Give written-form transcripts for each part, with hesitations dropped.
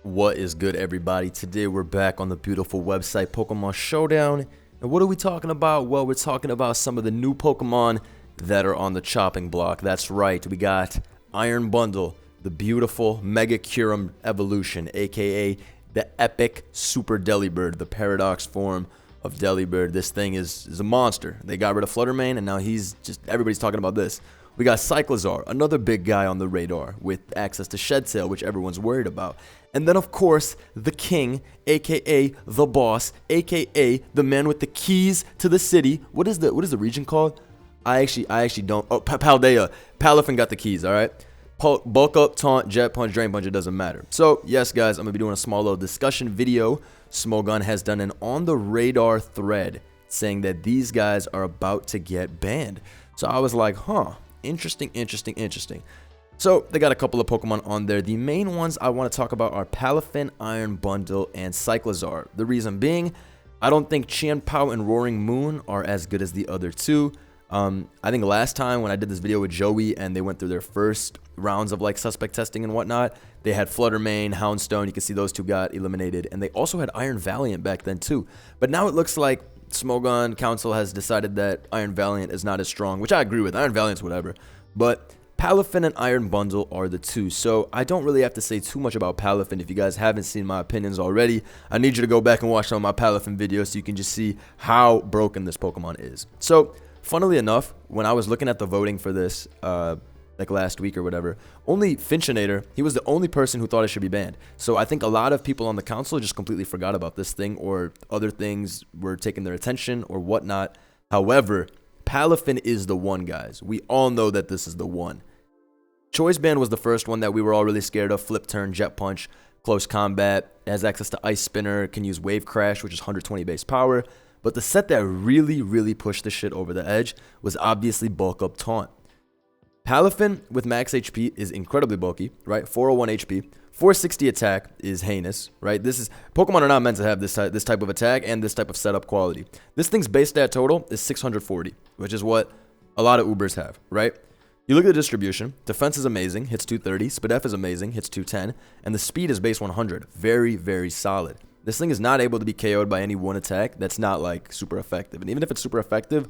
What is good, everybody? Today we're back on the beautiful website Pokemon Showdown. And what are we talking about? Well, we're talking about some of the new Pokemon that are on the chopping block. That's right, we got Iron Bundle, the beautiful Mega Kyurem evolution, aka the epic Super Delibird, the paradox form of Delibird. This thing is a monster. They got rid of Flutter Mane, and now everybody's talking about this. We got Cyclizar, another big guy on the radar with access to Shed Tail, which everyone's worried about. And then, of course, the king, a.k.a. the boss, a.k.a. the man with the keys to the city. What is the region called? I actually don't. Oh, Paldea. Palafin got the keys, all right? Bulk Up, Taunt, Jet Punch, Drain Punch, it doesn't matter. So, yes, guys, I'm going to be doing a small little discussion video. Smogon has done an on-the-radar thread saying that these guys are about to get banned. So, I was like, huh. Interesting. So they got a couple of Pokemon on there. The main ones I want to talk about are Palafin, Iron Bundle, and Cyclizar. The reason being, I don't think Qianpao and Roaring Moon are as good as the other two. I think last time when I did this video with Joey and they went through their first rounds of like suspect testing and whatnot, they had Flutter Mane, Houndstone. You can see those two got eliminated, and they also had Iron Valiant back then too. But now it looks like Smogon Council has decided that Iron Valiant is not as strong, which I agree with. Iron Valiant's whatever. But Palafin and Iron Bundle are the two. So I don't really have to say too much about Palafin. If you guys haven't seen my opinions already, I need you to go back and watch some of my Palafin videos so you can just see how broken this Pokemon is. So, funnily enough, when I was looking at the voting for this, like last week or whatever, only Finchinator, he was the only person who thought it should be banned. So I think a lot of people on the council just completely forgot about this thing, or other things were taking their attention or whatnot. However, Palafin is the one, guys. We all know that this is the one. Choice Band was the first one that we were all really scared of. Flip Turn, Jet Punch, Close Combat, has access to Ice Spinner, can use Wave Crash, which is 120 base power. But the set that really pushed this shit over the edge was obviously Bulk Up Taunt. Palafin with max HP is incredibly bulky, right? 401 HP, 460 attack is heinous, right? Pokemon are not meant to have this type of attack and this type of setup quality. This thing's base stat total is 640, which is what a lot of Ubers have, right? You look at the distribution, defense is amazing, hits 230, Spadef is amazing, hits 210, and the speed is base 100, very solid. This thing is not able to be KO'd by any one attack that's not like super effective, and even if it's super effective,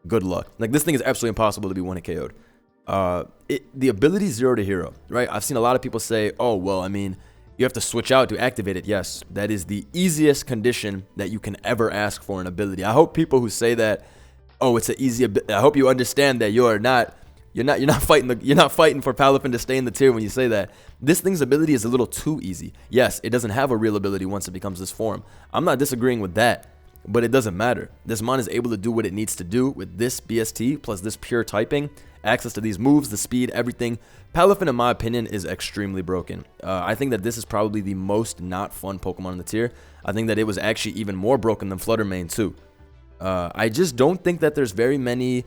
good luck. Like, this thing is absolutely impossible to be one-hit KO'd. The ability 0 to hero, right? I've seen a lot of people say, oh, well, I mean, you have to switch out to activate it. Yes, that is the easiest condition that you can ever ask for an ability. I hope people who say that, oh, it's an easy I hope you understand that you're not fighting for Palafin to stay in the tier when you say that. This thing's ability is a little too easy. Yes, it doesn't have a real ability once it becomes this form. I'm not disagreeing with that, but it doesn't matter. This mon is able to do what it needs to do with this BST plus this pure typing, access to these moves, the speed, everything. Palafin, in my opinion, is extremely broken. I think that this is probably the most not fun Pokemon in the tier. I think that it was actually even more broken than Flutter Mane too. I just don't think that there's very many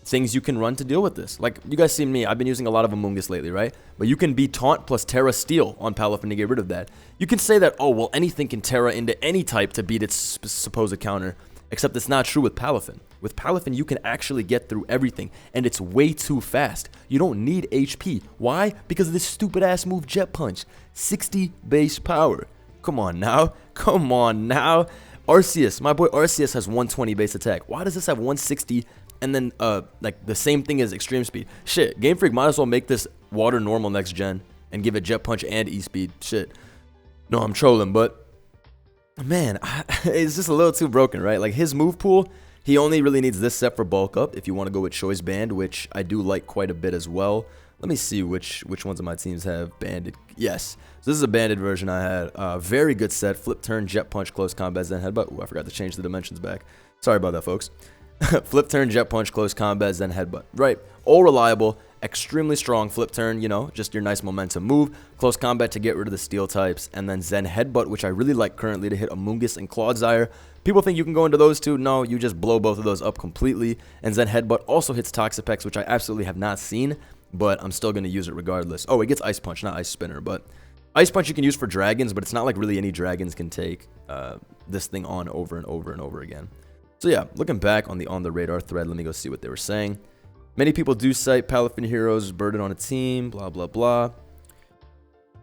things you can run to deal with this. Like, you guys see me, I've been using a lot of Amoonguss lately, right? But you can be Taunt plus Terra Steel on Palafin to get rid of that. You can say that, oh, well, anything can Terra into any type to beat its supposed counter, except it's not true with Palafin. With Palafin, you can actually get through everything, and it's way too fast. You don't need HP. Why? Because of this stupid-ass move, Jet Punch. 60 base power. Come on now. Arceus, my boy Arceus has 120 base attack. Why does this have 160 and then like the same thing as extreme speed? Shit, Game Freak might as well make this water normal next gen and give it Jet Punch and E-Speed. Shit. No, I'm trolling, but man, it's just a little too broken, right? Like, his move pool, he only really needs this set for bulk up if you want to go with Choice Band, which I do like quite a bit as well. Let me see which ones of my teams have banded. Yes, so this is a banded version I had. Very good set. Flip Turn, Jet Punch, Close Combat, Zen Headbutt. Ooh, I forgot to change the dimensions back. Sorry about that, folks. Flip Turn, Jet Punch, Close Combat, Zen Headbutt. Right, all reliable. Extremely strong. Flip Turn, you know, just your nice momentum move. Close Combat to get rid of the steel types. And then Zen Headbutt, which I really like currently to hit Amoonguss and Clawdzire. People think you can go into those two. No, you just blow both of those up completely. And Zen Headbutt also hits Toxapex, which I absolutely have not seen, but I'm still going to use it regardless. Oh, it gets Ice Punch, not Ice Spinner, but Ice Punch you can use for dragons, but it's not like really any dragons can take this thing on over and over again. So yeah, looking back on the radar thread, let me go see what they were saying. Many people do cite Palafin heroes burden on a team, blah, blah, blah.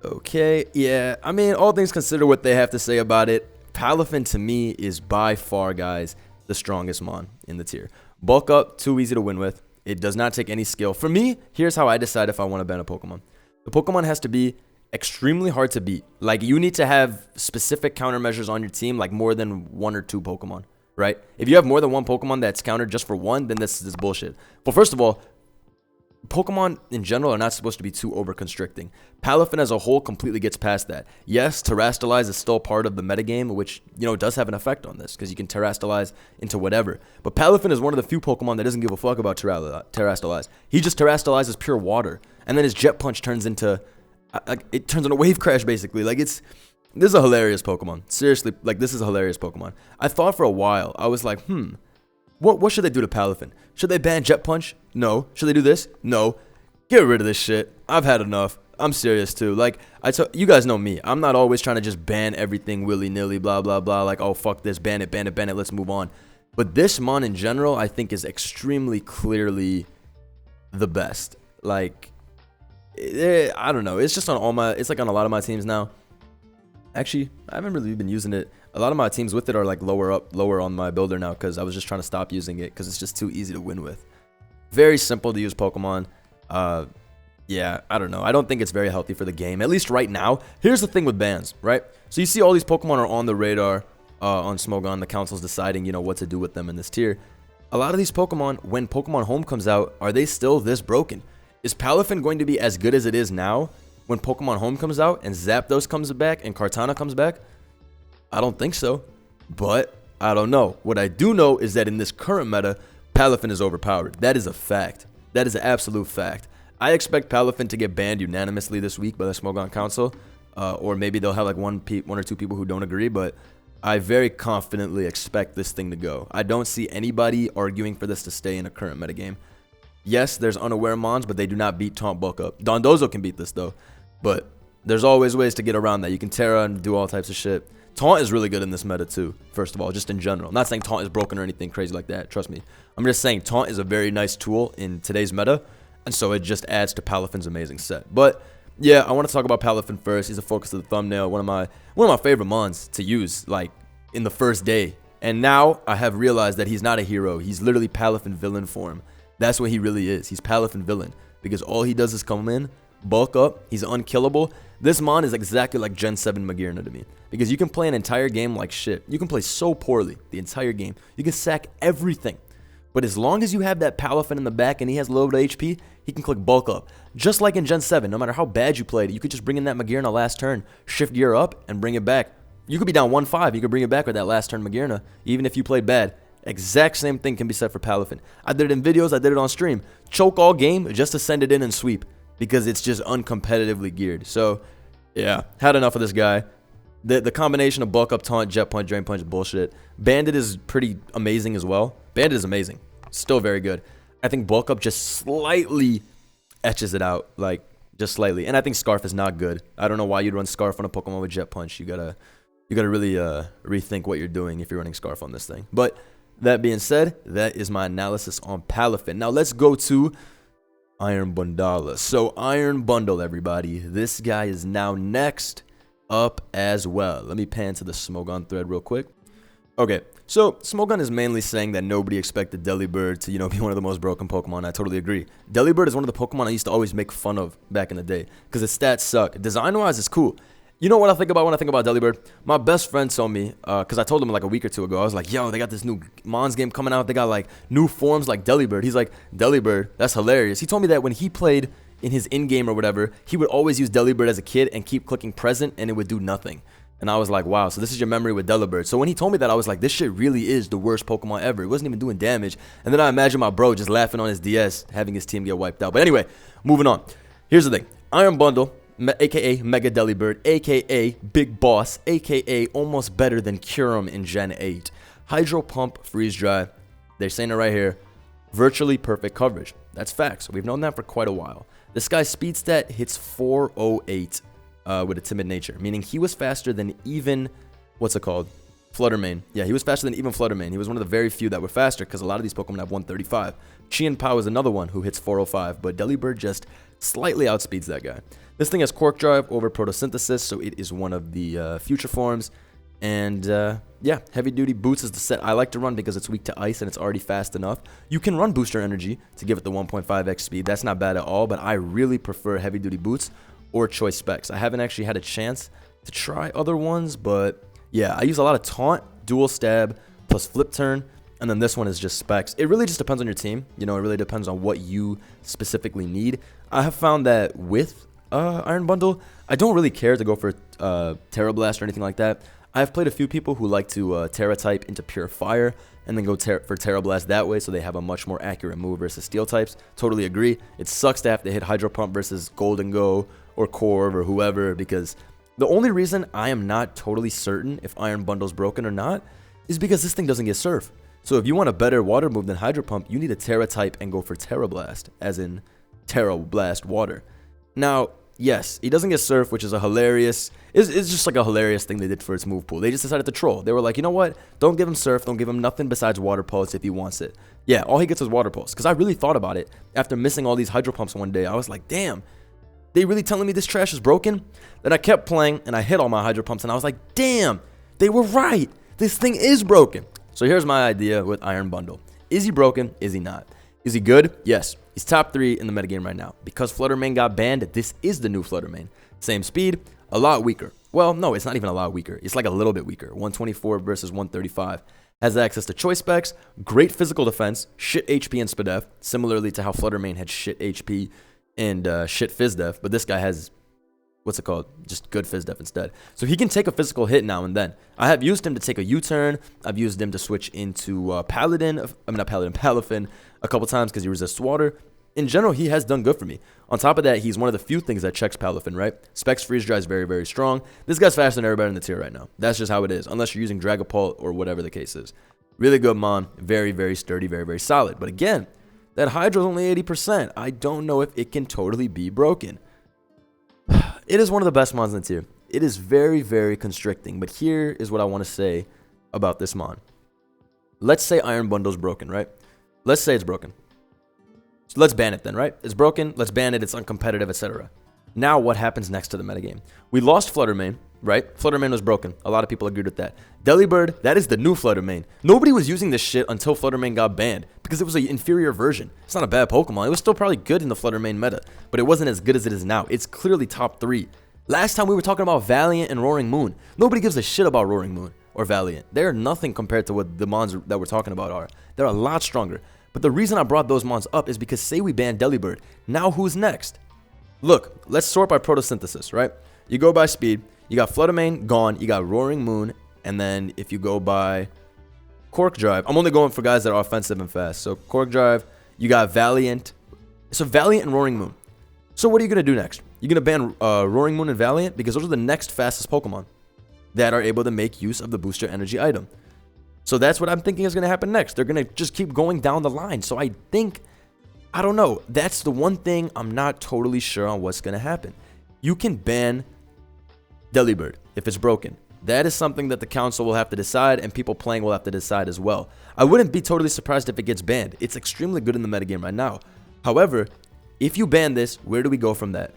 Okay, yeah, I mean, all things considered what they have to say about it, Palafin to me is by far, guys, the strongest mon in the tier. Bulk up, too easy to win with. It does not take any skill. For me, here's how I decide if I want to ban a Pokemon. The Pokemon has to be extremely hard to beat. Like, you need to have specific countermeasures on your team, like more than 1 or 2 Pokemon, right? If you have more than 1 Pokemon that's countered just for 1, then this is bullshit. But first of all, Pokemon in general are not supposed to be too over-constricting. Palafin as a whole completely gets past that. Yes, Terrastalize is still part of the metagame, which, you know, does have an effect on this, because you can Terrastalize into whatever. But Palafin is one of the few Pokemon that doesn't give a fuck about Terrastalize. He just Terrastalizes pure water, and then his Jet Punch turns into, it turns into Wave Crash, basically. Like, this is a hilarious Pokemon. Seriously, like, this is a hilarious Pokemon. I thought for a while, I was like, What should they do to Palafin? Should they ban Jet Punch? No. Should they do this? No. Get rid of this shit. I've had enough. I'm serious too. Like, you guys know me. I'm not always trying to just ban everything willy-nilly, blah, blah, blah. Like, oh, fuck this, ban it, ban it, ban it, let's move on. But this mon in general, I think, is extremely clearly the best. Like, I don't know. It's just on it's like on a lot of my teams now. Actually, I haven't really been using it. A lot of my teams with it are like lower on my builder now, because I was just trying to stop using it because it's just too easy to win with. Very simple to use Pokemon. Yeah, I don't know. I don't think it's very healthy for the game, at least right now. Here's the thing with bans, right? So you see all these Pokemon are on the radar on Smogon. The council's deciding, you know, what to do with them in this tier. A lot of these Pokemon, when Pokemon Home comes out, are they still this broken? Is Palafin going to be as good as it is now when Pokemon Home comes out and Zapdos comes back and Kartana comes back? I don't think so, but I don't know. What I do know is that in this current meta, Palafin is overpowered. That is a fact. That is an absolute fact. I expect Palafin to get banned unanimously this week by the Smogon Council, or maybe they'll have like one or two people who don't agree, but I very confidently expect this thing to go. I don't see anybody arguing for this to stay in a current metagame. Yes, there's unaware mons, but they do not beat Taunt Bulk Up. Dondozo can beat this though, but there's always ways to get around that. You can Terra and do all types of shit. Taunt is really good in this meta too, first of all, just in general. I'm not saying Taunt is broken or anything crazy like that, trust me. I'm just saying Taunt is a very nice tool in today's meta, and so it just adds to Palafin's amazing set. But yeah, I want to talk about Palafin first. He's the focus of the thumbnail, one of my favorite mons to use, like, in the first day. And now I have realized that he's not a hero. He's literally Palafin villain form. That's what he really is. He's Palafin villain, because all he does is come in, bulk up, he's unkillable. This mon is exactly like Gen 7 Magearna to me, because you can play an entire game like shit. You can play so poorly the entire game. You can sack everything. But as long as you have that Palafin in the back and he has low HP, he can click bulk up. Just like in Gen 7, no matter how bad you played, you could just bring in that Magearna last turn, shift gear up, and bring it back. You could be down 1-5, you could bring it back with that last turn Magearna, even if you played bad. Exact same thing can be said for Palafin. I did it in videos, I did it on stream. Choke all game just to send it in and sweep, because it's just uncompetitively geared. So, yeah, had enough of this guy. The combination of bulk up, taunt, jet punch, drain punch, bullshit. Bandit is pretty amazing as well. Bandit is amazing. Still very good. I think bulk up just slightly etches it out, like just slightly. And I think Scarf is not good. I don't know why you'd run Scarf on a Pokemon with jet punch. You gotta really rethink what you're doing if you're running Scarf on this thing. But that being said, that is my analysis on Palafin. Now let's go to Iron Bundala. So Iron Bundle, everybody. This guy is now next up as well. Let me pan to the Smogon thread real quick. Okay, so Smogon is mainly saying that nobody expected Delibird to, be one of the most broken Pokemon. I totally agree. Delibird is one of the Pokemon I used to always make fun of back in the day, because its stats suck. Design-wise, it's cool. You know what I think about when I think about Delibird? My best friend told me, because I told him like a week or two ago, I was like, yo, they got this new Mons game coming out. They got like new forms like Delibird. He's like, Delibird, that's hilarious. He told me that when he played in his in-game or whatever, he would always use Delibird as a kid and keep clicking present, and it would do nothing. And I was like, wow, so this is your memory with Delibird. So when he told me that, I was like, this shit really is the worst Pokemon ever. It wasn't even doing damage. And then I imagine my bro just laughing on his DS, having his team get wiped out. But anyway, moving on. Here's the thing. Iron Bundle, a.k.a. Mega Delibird, a.k.a. Big Boss, a.k.a. almost better than Kyurem in Gen 8. Hydro Pump, Freeze Dry. They're saying it right here. Virtually perfect coverage. That's facts. We've known that for quite a while. This guy's speed stat hits 408. With a timid nature, meaning he was faster than even, what's it called? Flutter Mane. Yeah, he was faster than even Flutter Mane. He was one of the very few that were faster, because a lot of these Pokemon have 135. Chien Pao is another one who hits 405, but Delibird just slightly outspeeds that guy. This thing has Quark Drive over Photosynthesis, so it is one of the future forms. And yeah, Heavy Duty Boots is the set I like to run because it's weak to ice and it's already fast enough. You can run Booster Energy to give it the 1.5x speed. That's not bad at all, but I really prefer Heavy Duty Boots or Choice Specs. I haven't actually had a chance to try other ones, but yeah, I use a lot of Taunt, Dual Stab, plus Flip Turn, and then this one is just Specs. It really just depends on your team. You know, it really depends on what you specifically need. I have found that with Iron Bundle, I don't really care to go for Terra Blast or anything like that. I've played a few people who like to Terra type into Pure Fire and then go for Terra Blast that way so they have a much more accurate move versus Steel types. Totally agree. It sucks to have to hit Hydro Pump versus Golden Go or Corv or whoever, because the only reason I am not totally certain if Iron Bundle's broken or not is because this thing doesn't get Surf. So if you want a better water move than Hydro Pump, you need a Terra type and go for Terra Blast, as in Terra Blast Water. Now, yes, he doesn't get Surf, which is a hilarious... It's just like a hilarious thing they did for its move pool. They just decided to troll. They were like, you know what? Don't give him Surf. Don't give him nothing besides Water Pulse if he wants it. Yeah, all he gets is Water Pulse. Because I really thought about it. After missing all these Hydro Pumps one day, I was like, damn, they really telling me this trash is broken? Then I kept playing, and I hit all my Hydro Pumps, and I was like, damn, they were right. This thing is broken. So here's my idea with Iron Bundle. Is he broken? Is he not? Is he good? Yes. He's top 3 in the metagame right now. Because Flutter Mane got banned, this is the new Flutter Mane. Same speed, a lot weaker. Well, no, it's not even a lot weaker. It's like a little bit weaker. 124 versus 135. Has access to Choice Specs, great physical defense, shit HP and Spadef, similarly to how Flutter Mane had shit HP and shit Fizdef, but this guy has, what's it called? Just good Fizdef instead. So he can take a physical hit now and then. I have used him to take a U-turn. I've used him to switch into Palafin a couple times because he resists water. In general, he has done good for me. On top of that, he's one of the few things that checks Palafin, right? Specs Freeze Dry is very, very strong. This guy's faster than everybody in the tier right now. That's just how it is, unless you're using Dragapult or whatever the case is. Really good Mon. Very, very sturdy, very, very solid. But again, that Hydra's only 80%. I don't know if it can totally be broken. It is one of the best Mons in the tier. It is very, very constricting. But here is what I want to say about this Mon. Let's say Iron Bundle's broken, right? Let's say it's broken. So let's ban it then, right? It's broken. Let's ban it. It's uncompetitive, etc. Now what happens next to the metagame? We lost Flutter Mane, right? Flutter Mane was broken. A lot of people agreed with that. Delibird, that is the new Flutter Mane. Nobody was using this shit until Flutter Mane got banned because it was an inferior version. It's not a bad Pokemon. It was still probably good in the Flutter Mane meta, but it wasn't as good as it is now. It's clearly top 3. Last time we were talking about Valiant and Roaring Moon. Nobody gives a shit about Roaring Moon or Valiant. They're nothing compared to what the Mons that we're talking about are. They're a lot stronger. But the reason I brought those Mons up is because say we ban Delibird. Now who's next? Look, let's sort by Photosynthesis, right? You go by speed. You got Flutter Mane gone. You got Roaring Moon. And then if you go by Quark Drive, I'm only going for guys that are offensive and fast. So Quark Drive, you got Valiant. So Valiant and Roaring Moon. So what are you going to do next? You're going to ban Roaring Moon and Valiant because those are the next fastest Pokemon that are able to make use of the Booster Energy item. So that's what I'm thinking is going to happen next. They're going to just keep going down the line. So I think, I don't know. That's the one thing I'm not totally sure on what's going to happen. You can ban Delibird if it's broken. That is something that the council will have to decide and people playing will have to decide as well. I wouldn't be totally surprised if it gets banned. It's extremely good in the metagame right now. However, if you ban this, where do we go from that?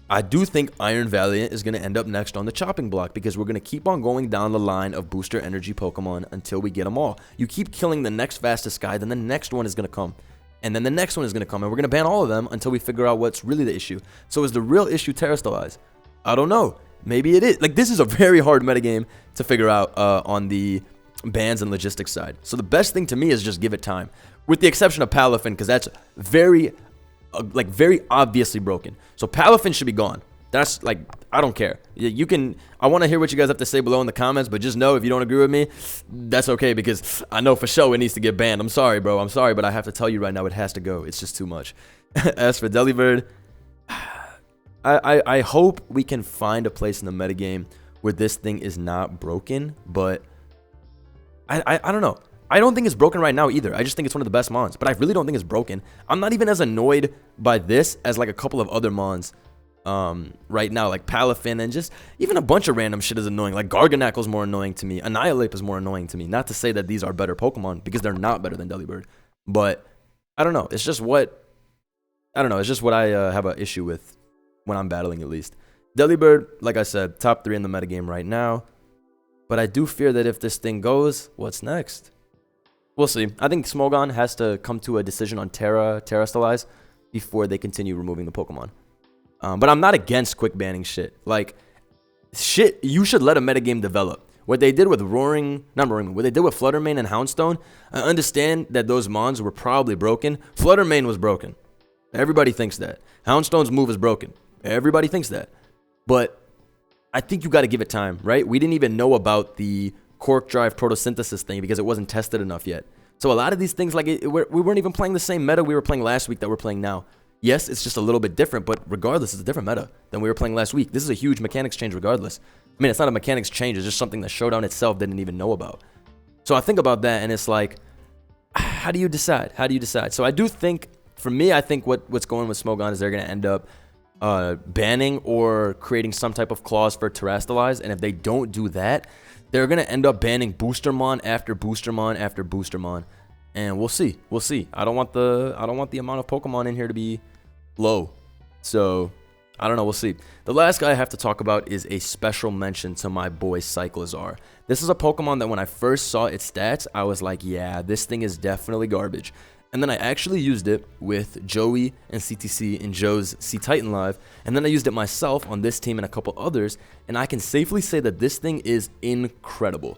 I do think Iron Valiant is going to end up next on the chopping block because we're going to keep on going down the line of Booster Energy Pokemon until we get them all. You keep killing the next fastest guy, then the next one is going to come. And then the next one is going to come, and we're going to ban all of them until we figure out what's really the issue. So is the real issue Terrestrialize? I don't know. Maybe it is. Like, this is a very hard metagame to figure out on the bans and logistics side. So the best thing to me is just give it time. With the exception of Palafin, because that's very obviously broken. So Palafin should be gone. That's like, I don't care. You can, I want to hear what you guys have to say below in the comments, but just know if you don't agree with me, that's okay because I know for sure it needs to get banned. I'm sorry, bro. I'm sorry, but I have to tell you right now it has to go. It's just too much. As for Delibird, I hope we can find a place in the metagame where this thing is not broken, but I don't know. I don't think it's broken right now either. I just think it's one of the best Mons, but I really don't think it's broken. I'm not even as annoyed by this as like a couple of other Mons right now, like Palafin and just even a bunch of random shit is annoying. Like Garganacl is more annoying to me. Annihilate is more annoying to me. Not to say that these are better Pokemon because they're not better than Delibird, but I don't know. It's just what I don't know. It's just what I have an issue with when I'm battling, at least. Delibird, like I said, top 3 in the metagame right now. But I do fear that if this thing goes, what's next? We'll see. I think Smogon has to come to a decision on Terrastallize before they continue removing the Pokemon. But I'm not against quick banning shit. Like, shit, you should let a metagame develop. What they did with what they did with Flutter Mane and Houndstone, I understand that those mons were probably broken. Flutter Mane was broken. Everybody thinks that. Houndstone's move is broken. Everybody thinks that. But I think you got to give it time, right? We didn't even know about the Cork Drive photosynthesis thing because it wasn't tested enough yet. So a lot of these things, like, we weren't even playing the same meta we were playing last week that we're playing now. Yes, it's just a little bit different, but regardless, it's a different meta than we were playing last week. This is a huge mechanics change regardless. I mean, it's not a mechanics change. It's just something that Showdown itself didn't even know about. So I think about that, and it's like, how do you decide? How do you decide? So I do think, for me, I think what's going with Smogon is they're going to end up banning or creating some type of clause for Terrastallize, and if they don't do that, they're going to end up banning Boostermon after Boostermon after Boostermon. And we'll see. We'll see. I don't want the amount of Pokemon in here to be low. So, I don't know. We'll see. The last guy I have to talk about is a special mention to my boy Cyclizar. This is a Pokemon that when I first saw its stats, I was like, yeah, this thing is definitely garbage. And then I actually used it with Joey and CTC in Joe's C-Titan Live. And then I used it myself on this team and a couple others. And I can safely say that this thing is incredible.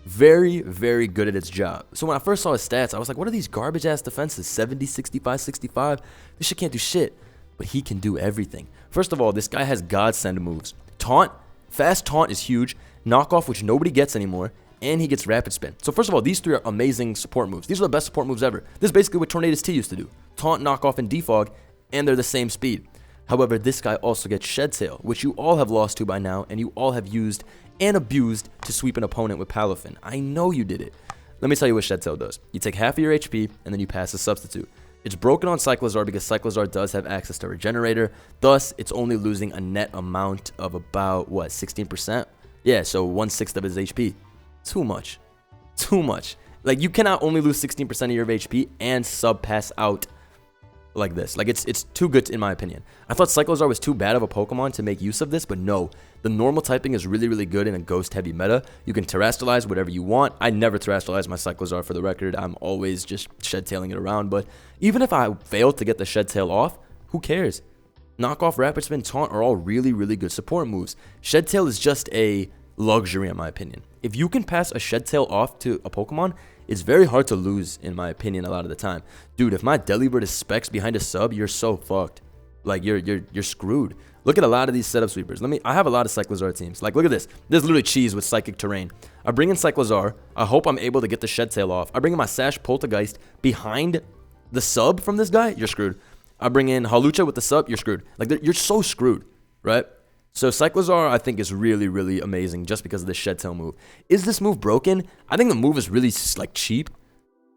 Very, very good at its job. So when I first saw his stats, I was like, what are these garbage-ass defenses? 70, 65, 65? This shit can't do shit. But he can do everything. First of all, this guy has godsend moves. Taunt, fast taunt is huge. Knockoff, which nobody gets anymore. And he gets rapid spin. So first of all, these 3 are amazing support moves. These are the best support moves ever. This is basically what Tornadus T used to do. Taunt, knockoff, and defog, and they're the same speed. However, this guy also gets Shed Tail, which you all have lost to by now, and you all have used and abused to sweep an opponent with Palafin. I know you did it. Let me tell you what Shed Tail does. You take half of your HP, and then you pass a substitute. It's broken on Cyclizar because Cyclizar does have access to Regenerator. Thus, it's only losing a net amount of about, what, 16%? Yeah, so 1/6 of his HP. Too much. Too much. Like, you cannot only lose 16% of your HP and sub-pass out like this. Like, it's too good in my opinion. I thought Cyclizar was too bad of a Pokemon to make use of this, but no. The normal typing is really, really good in a ghost-heavy meta. You can Terrastallize whatever you want. I never Terrastallize my Cyclizar for the record. I'm always just Shed-Tailing it around. But even if I fail to get the Shed Tail off, who cares? Knockoff, Rapid Spin, Taunt are all really, really good support moves. Shed Tail is just a luxury in my opinion. If you can pass a Shed Tail off to a Pokemon, it's very hard to lose in my opinion a lot of the time. Dude, if my Delibird is specs behind a sub, you're so fucked. Like you're screwed. Look at a lot of these setup sweepers. I have a lot of Cyclizar teams. Like, look at this. This is literally cheese with Psychic Terrain. I bring in Cyclizar. I hope I'm able to get the Shed Tail off. I bring in my Sash Poltergeist behind the sub from this guy, you're screwed. I bring in Halucha with the sub, you're screwed. Like, you're so screwed, right? So Cyclizar, I think, is really, really amazing just because of the Shed Tail move. Is this move broken? I think the move is really, like, cheap.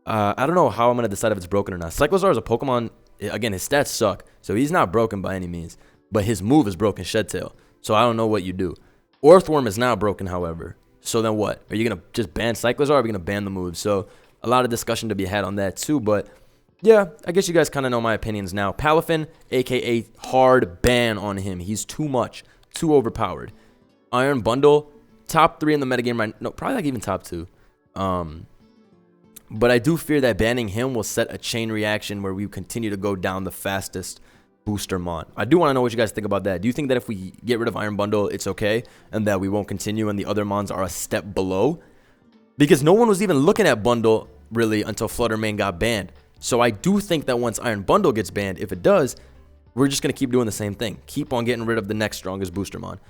I don't know how I'm going to decide if it's broken or not. Cyclizar is a Pokemon. Again, his stats suck, so he's not broken by any means. But his move is broken Shed Tail, so I don't know what you do. Orthworm is not broken, however. So then what? Are you going to just ban Cyclizar or are we going to ban the move? So a lot of discussion to be had on that too, but yeah, I guess you guys kind of know my opinions now. Palafin, a.k.a. hard ban on him. He's too much, too overpowered. Iron Bundle, top 3 in the metagame right now. No, probably like even top 2. But I do fear that banning him will set a chain reaction where we continue to go down the fastest booster mon. I do want to know what you guys think about that. Do you think that if we get rid of Iron Bundle, it's okay, and that we won't continue and the other mons are a step below? Because no one was even looking at Bundle, really, until Flutter Mane got banned. So I do think that once Iron Bundle gets banned, if it does, we're just going to keep doing the same thing. Keep on getting rid of the next strongest booster mon.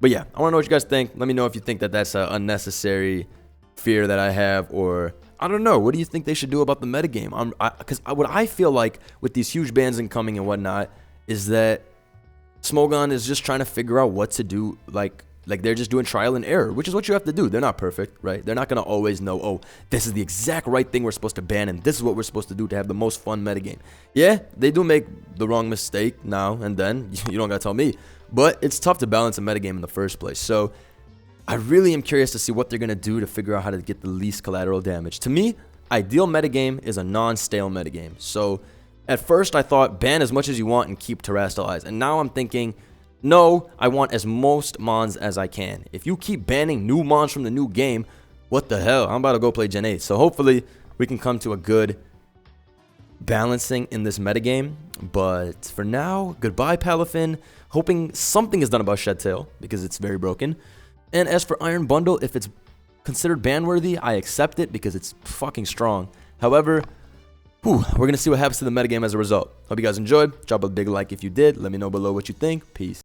But yeah, I want to know what you guys think. Let me know if you think that that's an unnecessary fear that I have, or I don't know. What do you think they should do about the metagame? Because what I feel like with these huge bans incoming and whatnot is that Smogon is just trying to figure out what to do. Like they're just doing trial and error, which is what you have to do. They're not perfect, right? They're not going to always know, oh, this is the exact right thing we're supposed to ban, and this is what we're supposed to do to have the most fun metagame. Yeah, they do make the wrong mistake now and then. You don't got to tell me. But it's tough to balance a metagame in the first place. So I really am curious to see what they're going to do to figure out how to get the least collateral damage. To me, ideal metagame is a non-stale metagame. So At first, I thought ban as much as you want and keep Terrestrialize. And now I'm thinking, no, I want as most mons as I can. If you keep banning new mons from the new game, what the hell? I'm about to go play Gen 8. So hopefully we can come to a good balancing in this metagame. But for now, goodbye Palafin. Hoping something is done about Shedtail because it's very broken. And as for Iron Bundle, if it's considered ban worthy, I accept it because it's fucking strong. However, we're going to see what happens to the metagame as a result. Hope you guys enjoyed. Drop a big like if you did. Let me know below what you think. Peace.